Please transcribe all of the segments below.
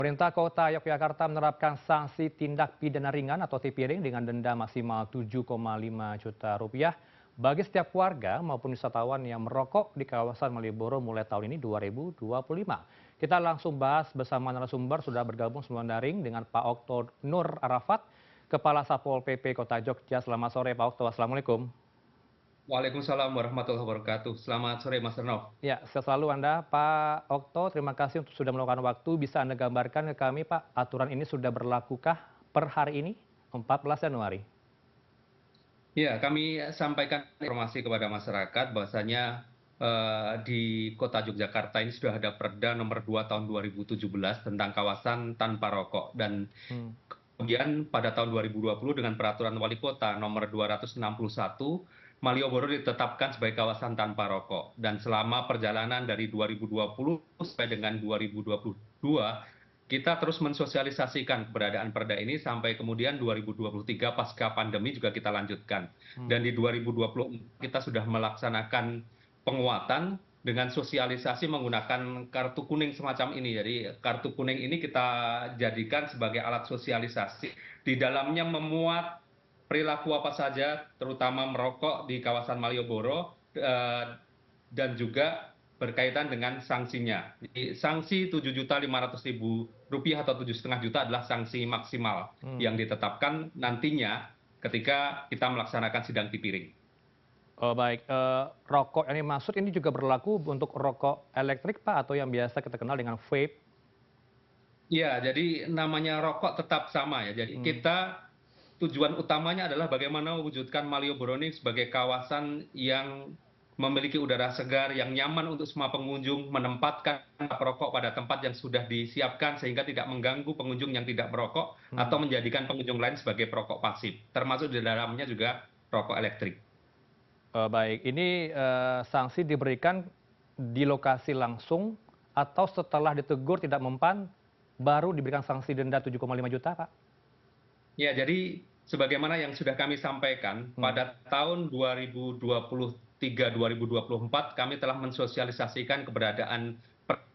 Pemerintah Kota Yogyakarta menerapkan sanksi tindak pidana ringan atau TPD dengan denda maksimal 7,5 juta rupiah bagi setiap warga maupun wisatawan yang merokok di kawasan Malioboro mulai tahun ini 2025. Kita langsung bahas bersama narasumber sudah bergabung semua daring dengan Pak Okto Nur Arafat, Kepala Satpol PP Kota Jogja. Selamat sore Pak Okto, Assalamualaikum. Waalaikumsalam warahmatullahi wabarakatuh. Selamat sore Mas Renof. Ya, sehat selalu Anda, Pak Okto. Terima kasih untuk sudah meluangkan waktu. Bisa Anda gambarkan ke kami, Pak, aturan ini sudah berlakukah per hari ini, 14 Januari? Ya, kami sampaikan informasi kepada masyarakat bahwasanya di Kota Yogyakarta ini sudah ada Perda nomor 2 tahun 2017 tentang kawasan tanpa rokok dan Hmm. kemudian pada tahun 2020 dengan peraturan wali kota nomor 261 Malioboro ditetapkan sebagai kawasan tanpa rokok dan selama perjalanan dari 2020 sampai dengan 2022 kita terus mensosialisasikan keberadaan perda ini sampai kemudian 2023 pasca pandemi juga kita lanjutkan. Hmm. Dan di 2024 kita sudah melaksanakan penguatan dengan sosialisasi menggunakan kartu kuning semacam ini. Jadi kartu kuning ini kita jadikan sebagai alat sosialisasi. Di dalamnya memuat perilaku apa saja, terutama merokok di kawasan Malioboro, dan juga berkaitan dengan sanksinya. Jadi, sanksi Rp7.500.000 atau 7,5 juta adalah sanksi maksimal Hmm. yang ditetapkan nantinya ketika kita melaksanakan sidang tipiring. Oh, baik. Rokok yang dimaksud ini juga berlaku untuk rokok elektrik, Pak, atau yang biasa kita kenal dengan vape? Iya, jadi namanya rokok tetap sama ya. Jadi Hmm. kita tujuan utamanya adalah bagaimana mewujudkan Malioboro ini sebagai kawasan yang memiliki udara segar, yang nyaman untuk semua pengunjung, menempatkan perokok pada tempat yang sudah disiapkan sehingga tidak mengganggu pengunjung yang tidak merokok atau Hmm. menjadikan pengunjung lain sebagai perokok pasif, termasuk di dalamnya juga rokok elektrik. Baik. Ini sanksi diberikan di lokasi langsung atau setelah ditegur tidak mempan, baru diberikan sanksi denda 7,5 juta, Pak? Ya, jadi sebagaimana yang sudah kami sampaikan, Hmm. pada tahun 2023-2024 kami telah mensosialisasikan keberadaan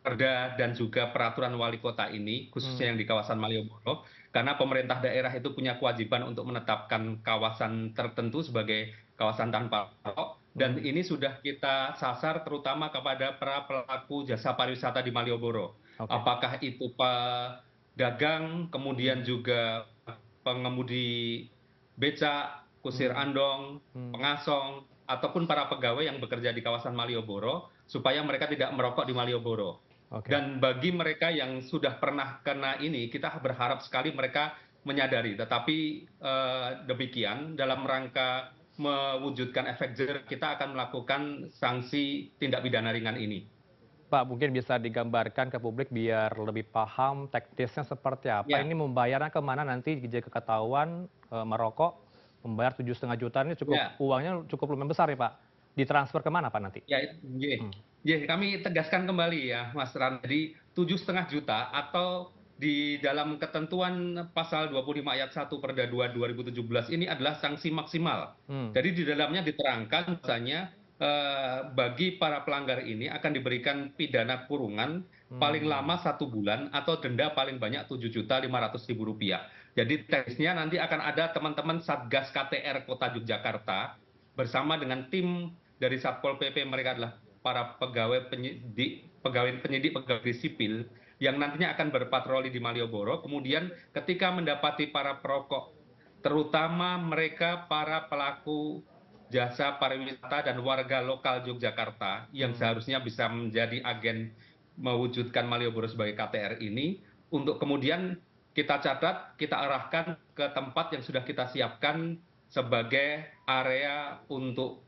perda dan juga peraturan wali kota ini, Hmm. khususnya yang di kawasan Malioboro, karena pemerintah daerah itu punya kewajiban untuk menetapkan kawasan tertentu sebagai kawasan tanpa rokok, dan Hmm. ini sudah kita sasar terutama kepada para pelaku jasa pariwisata di Malioboro. Oke. Apakah itu pedagang, kemudian Hmm. juga pengemudi becak, kusir Hmm. andong, Hmm. pengasong, ataupun para pegawai yang bekerja di kawasan Malioboro, supaya mereka tidak merokok di Malioboro. Oke. Dan bagi mereka yang sudah pernah kena ini, kita berharap sekali mereka menyadari. Tetapi demikian, dalam rangka mewujudkan efek jerah, kita akan melakukan sanksi tindak pidana ringan ini. Pak, mungkin bisa digambarkan ke publik biar lebih paham teknisnya seperti apa. Ini Ya, membayarnya kemana nanti jika ketahuan merokok, membayar 7,5 juta ini cukup ya. uangnya cukup lumayan besar ya Pak. Ditransfer kemana Pak nanti? Ya, nggih. Hmm. Nggih, kami tegaskan kembali ya, Mas Ran. Jadi 7,5 juta atau di dalam ketentuan pasal 25 ayat 1 Perda 2 2017 ini adalah sanksi maksimal. Hmm. Jadi di dalamnya diterangkan misalnya bagi para pelanggar ini akan diberikan pidana kurungan paling Hmm. lama 1 bulan atau denda paling banyak Rp7.500.000. Jadi teknisnya nanti akan ada teman-teman Satgas KTR Kota Yogyakarta bersama dengan tim dari Satpol PP, mereka adalah para pegawai penyidik, pegawai sipil yang nantinya akan berpatroli di Malioboro. Kemudian ketika mendapati para perokok, terutama mereka para pelaku jasa pariwisata dan warga lokal Yogyakarta yang Hmm. seharusnya bisa menjadi agen mewujudkan Malioboro sebagai KTR ini, untuk kemudian kita catat, kita arahkan ke tempat yang sudah kita siapkan sebagai area untuk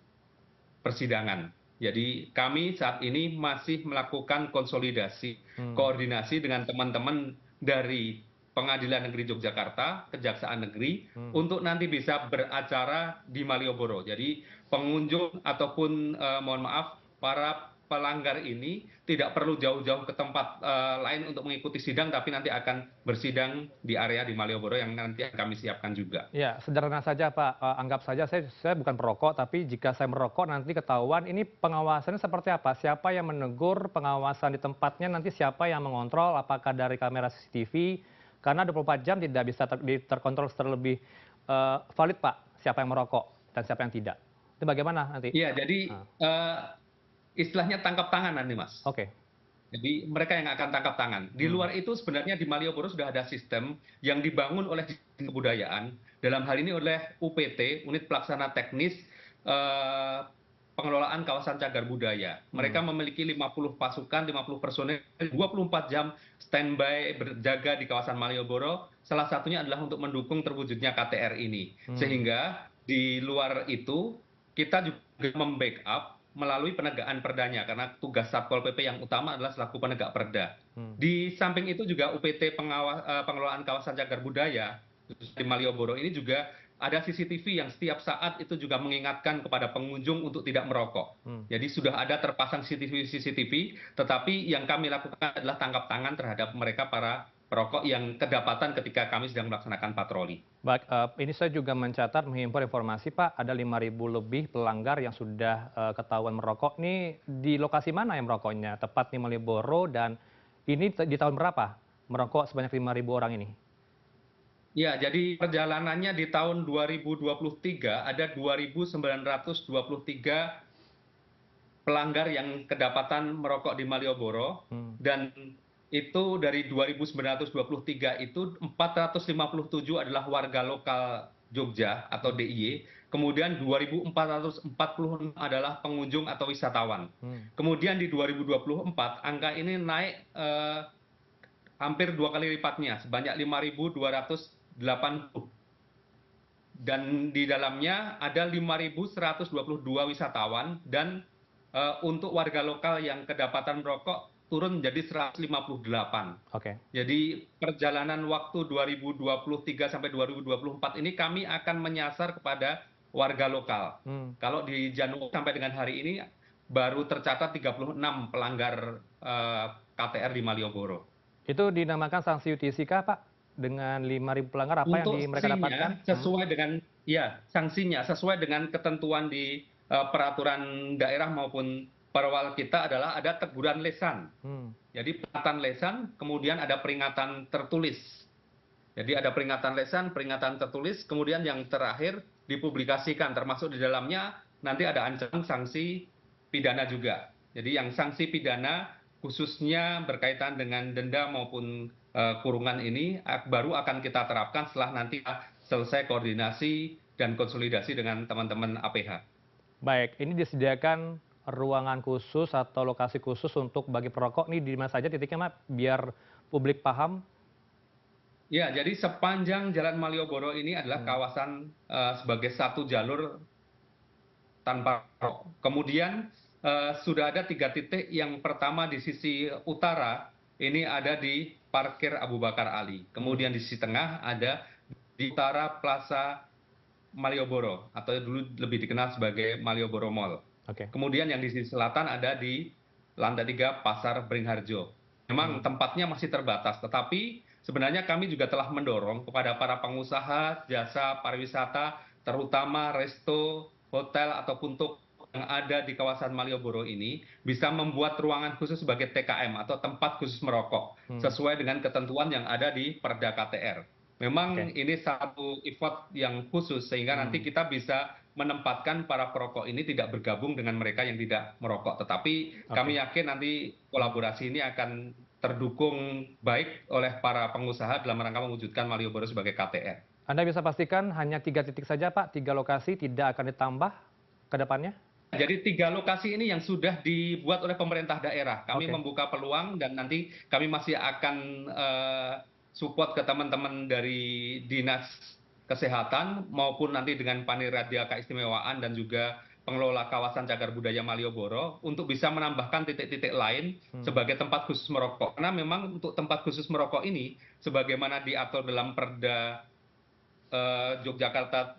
persidangan. Jadi kami saat ini masih melakukan konsolidasi, Hmm. koordinasi dengan teman-teman dari Pengadilan Negeri Yogyakarta, Kejaksaan Negeri, Hmm. untuk nanti bisa beracara di Malioboro. Jadi pengunjung ataupun mohon maaf para pelanggar ini tidak perlu jauh-jauh ke tempat lain untuk mengikuti sidang, tapi nanti akan bersidang di area di Malioboro yang nanti akan kami siapkan juga. Ya, sederhana saja Pak, anggap saja saya bukan perokok, tapi jika saya merokok nanti ketahuan, ini pengawasannya seperti apa? Siapa yang menegur, pengawasan di tempatnya nanti siapa yang mengontrol, apakah dari kamera CCTV? Karena 24 jam tidak bisa terkontrol terlebih valid Pak, siapa yang merokok dan siapa yang tidak. Itu bagaimana nanti? Iya, jadi istilahnya tangkap tangan nanti, Mas. Oke. Jadi mereka yang akan tangkap tangan. Di luar itu sebenarnya di Malioboro sudah ada sistem yang dibangun oleh Dinas Kebudayaan, dalam hal ini oleh UPT, Unit Pelaksana Teknis Pengelolaan Kawasan Cagar Budaya. Mereka memiliki 50 pasukan, 50 personel, 24 jam standby berjaga di kawasan Malioboro. Salah satunya adalah untuk mendukung terwujudnya KTR ini. Sehingga di luar itu kita juga membackup melalui penegakan perdanya, karena tugas Satpol PP yang utama adalah selaku penegak perda. Di samping itu juga UPT Pengelolaan Kawasan Cagar Budaya di Malioboro ini juga ada CCTV yang setiap saat itu juga mengingatkan kepada pengunjung untuk tidak merokok. Jadi sudah ada terpasang CCTV, tetapi yang kami lakukan adalah tangkap tangan terhadap mereka para perokok yang kedapatan ketika kami sedang melaksanakan patroli. Baik, ini saya juga mencatat, menghimpun informasi Pak, ada 5.000 lebih pelanggar yang sudah ketahuan merokok. Ini di lokasi mana yang merokoknya? Tepat di Malioboro, dan ini di tahun berapa merokok sebanyak 5.000 orang ini? Ya, jadi perjalanannya di tahun 2023 ada 2.923 pelanggar yang kedapatan merokok di Malioboro, dan itu dari 2.923 itu 457 adalah warga lokal Jogja atau DIY, kemudian 2.446 adalah pengunjung atau wisatawan. Kemudian di 2024 angka ini naik hampir 2 kali lipatnya, sebanyak 5.280. Dan di dalamnya ada 5.122 wisatawan, dan untuk warga lokal yang kedapatan merokok turun menjadi 158. Oke. Jadi perjalanan waktu 2023 sampai 2024 ini kami akan menyasar kepada warga lokal. Kalau di Januari sampai dengan hari ini baru tercatat 36 pelanggar KTR di Malioboro. Itu dinamakan sanksi UTC kah Pak? Dengan 5.000 pelanggar apa yang mereka dapatkan? Sesuai dengan sanksinya sesuai dengan ketentuan di peraturan daerah maupun perwal kita adalah ada teguran lisan. Jadi peringatan lisan, kemudian ada peringatan tertulis. Jadi ada peringatan lisan, peringatan tertulis, kemudian yang terakhir dipublikasikan, termasuk di dalamnya nanti ada ancaman sanksi pidana juga. Jadi yang sanksi pidana khususnya berkaitan dengan denda maupun kurungan ini baru akan kita terapkan setelah nanti selesai koordinasi dan konsolidasi dengan teman-teman APH. Baik, ini disediakan ruangan khusus atau lokasi khusus untuk bagi perokok ini di mana saja titiknya, Mas, biar publik paham? Ya, jadi sepanjang Jalan Malioboro ini adalah kawasan sebagai satu jalur tanpa perokok. Kemudian sudah ada 3 titik. Yang pertama di sisi utara, ini ada di parkir Abu Bakar Ali. Kemudian di sisi tengah ada di utara Plaza Malioboro, atau dulu lebih dikenal sebagai Malioboro Mall. Kemudian yang di sisi selatan ada di lantai 3 Pasar Beringharjo. Memang tempatnya masih terbatas, tetapi sebenarnya kami juga telah mendorong kepada para pengusaha jasa pariwisata, terutama resto, hotel, ataupun toko yang ada di kawasan Malioboro ini bisa membuat ruangan khusus sebagai TKM atau tempat khusus merokok, sesuai dengan ketentuan yang ada di Perda KTR. Memang ini satu effort yang khusus sehingga nanti kita bisa menempatkan para perokok ini tidak bergabung dengan mereka yang tidak merokok. Tetapi kami yakin nanti kolaborasi ini akan terdukung baik oleh para pengusaha dalam rangka mewujudkan Malioboro sebagai KTR. Anda bisa pastikan hanya 3 titik saja Pak, 3 lokasi, tidak akan ditambah ke depannya? Jadi 3 lokasi ini yang sudah dibuat oleh pemerintah daerah. Kami membuka peluang dan nanti kami masih akan support ke teman-teman dari Dinas Kesehatan maupun nanti dengan Panitia Keistimewaan dan juga pengelola kawasan cagar budaya Malioboro untuk bisa menambahkan titik-titik lain sebagai tempat khusus merokok. Karena memang untuk tempat khusus merokok ini sebagaimana diatur dalam Perda Yogyakarta,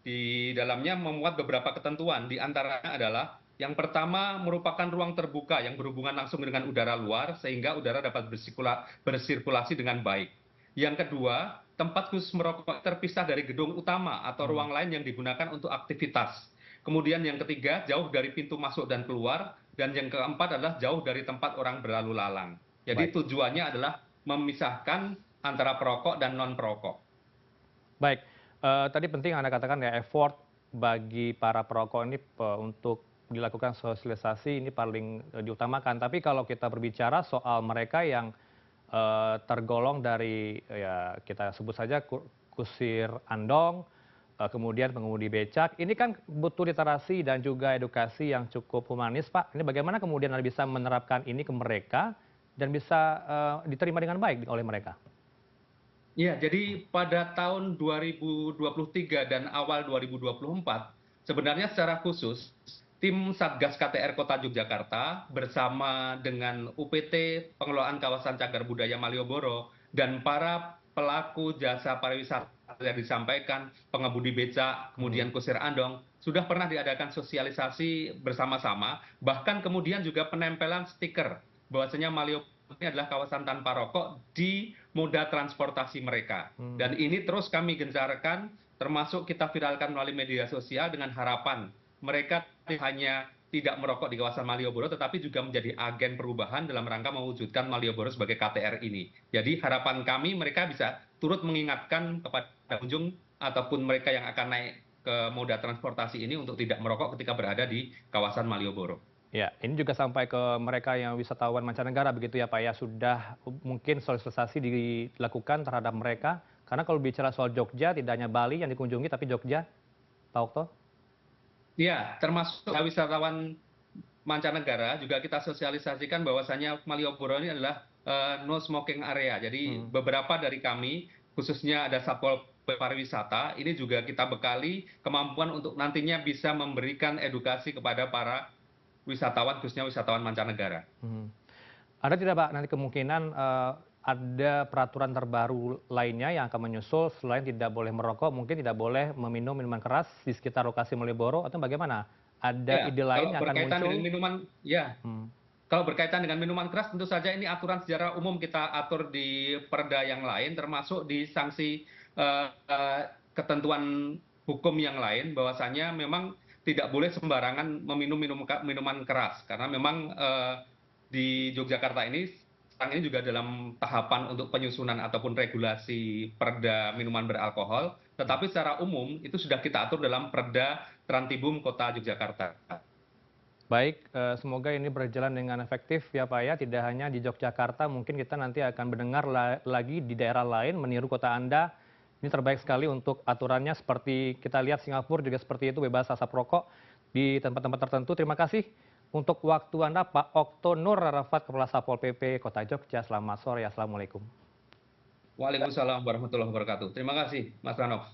di dalamnya memuat beberapa ketentuan, di antaranya adalah Yang pertama merupakan ruang terbuka yang berhubungan langsung dengan udara luar sehingga udara dapat bersirkulasi dengan baik. Yang kedua, tempat khusus merokok terpisah dari gedung utama atau Hmm, ruang lain yang digunakan untuk aktivitas. Kemudian yang ketiga, jauh dari pintu masuk dan keluar. Dan yang keempat adalah jauh dari tempat orang berlalu lalang. Jadi baik. tujuannya adalah memisahkan antara perokok dan non-perokok. Baik, tadi penting Anda katakan ya effort bagi para perokok ini untuk dilakukan sosialisasi ini paling diutamakan. Tapi kalau kita berbicara soal mereka yang tergolong dari ya kita sebut saja kusir andong, kemudian pengemudi becak, ini kan butuh literasi dan juga edukasi yang cukup humanis, Pak. Ini bagaimana kemudian Anda bisa menerapkan ini ke mereka dan bisa diterima dengan baik oleh mereka? Ya, jadi pada tahun 2023 dan awal 2024, sebenarnya secara khusus, tim Satgas KTR Kota Yogyakarta bersama dengan UPT Pengelolaan Kawasan Cagar Budaya Malioboro dan para pelaku jasa pariwisata yang disampaikan, pengemudi becak, Mhm, kemudian kusir andong, sudah pernah diadakan sosialisasi bersama-sama, bahkan kemudian juga penempelan stiker bahwasanya Malioboro ini adalah kawasan tanpa rokok di moda transportasi mereka. mmm, Dan ini terus kami gencarkan, termasuk kita viralkan melalui media sosial dengan harapan mereka hanya tidak merokok di kawasan Malioboro, tetapi juga menjadi agen perubahan dalam rangka mewujudkan Malioboro sebagai KTR ini. Jadi harapan kami mereka bisa turut mengingatkan kepada pengunjung ataupun mereka yang akan naik ke moda transportasi ini untuk tidak merokok ketika berada di kawasan Malioboro. ya, ini juga sampai ke mereka yang wisatawan mancanegara begitu ya, Pak, ya? Sudah mungkin sosialisasi dilakukan terhadap mereka? Karena kalau bicara soal Jogja, tidak hanya Bali yang dikunjungi, tapi Jogja, Pak Okto? Ya, termasuk wisatawan mancanegara juga kita sosialisasikan bahwasannya Malioboro ini adalah no smoking area. Jadi Mhm. beberapa dari kami, khususnya ada Satpol Pariwisata, ini juga kita bekali kemampuan untuk nantinya bisa memberikan edukasi kepada para wisatawan, khususnya wisatawan mancanegara. Mhm. Ada tidak, Pak, nanti kemungkinan, ada peraturan terbaru lainnya yang akan menyusul selain tidak boleh merokok, mungkin tidak boleh meminum minuman keras di sekitar lokasi Malioboro atau bagaimana? Ada Ya, ide lain kalau yang akan berkaitan dengan muncul? minuman, ya, Mmm, kalau berkaitan dengan minuman keras, tentu saja ini aturan secara umum kita atur di perda yang lain, termasuk di sanksi ketentuan hukum yang lain, bahwasannya memang tidak boleh sembarangan meminum minuman keras, karena memang di Yogyakarta ini sekarang ini juga dalam tahapan untuk penyusunan ataupun regulasi perda minuman beralkohol, mhm. tetapi secara umum itu sudah kita atur dalam perda Trantibum Kota Yogyakarta. Baik, semoga ini berjalan dengan efektif ya, Pak, ya. Tidak hanya di Yogyakarta, mungkin kita nanti akan mendengar lagi di daerah lain meniru kota Anda. Ini terbaik sekali untuk aturannya seperti kita lihat Singapura juga seperti itu, bebas asap rokok di tempat-tempat tertentu. Terima kasih untuk waktu Anda, Pak Okto Nur Rarafat, Kepala Satpol PP Kota Jogja. Selamat sore, Assalamualaikum. Waalaikumsalam warahmatullahi wabarakatuh. Terima kasih, Mas Ranoff.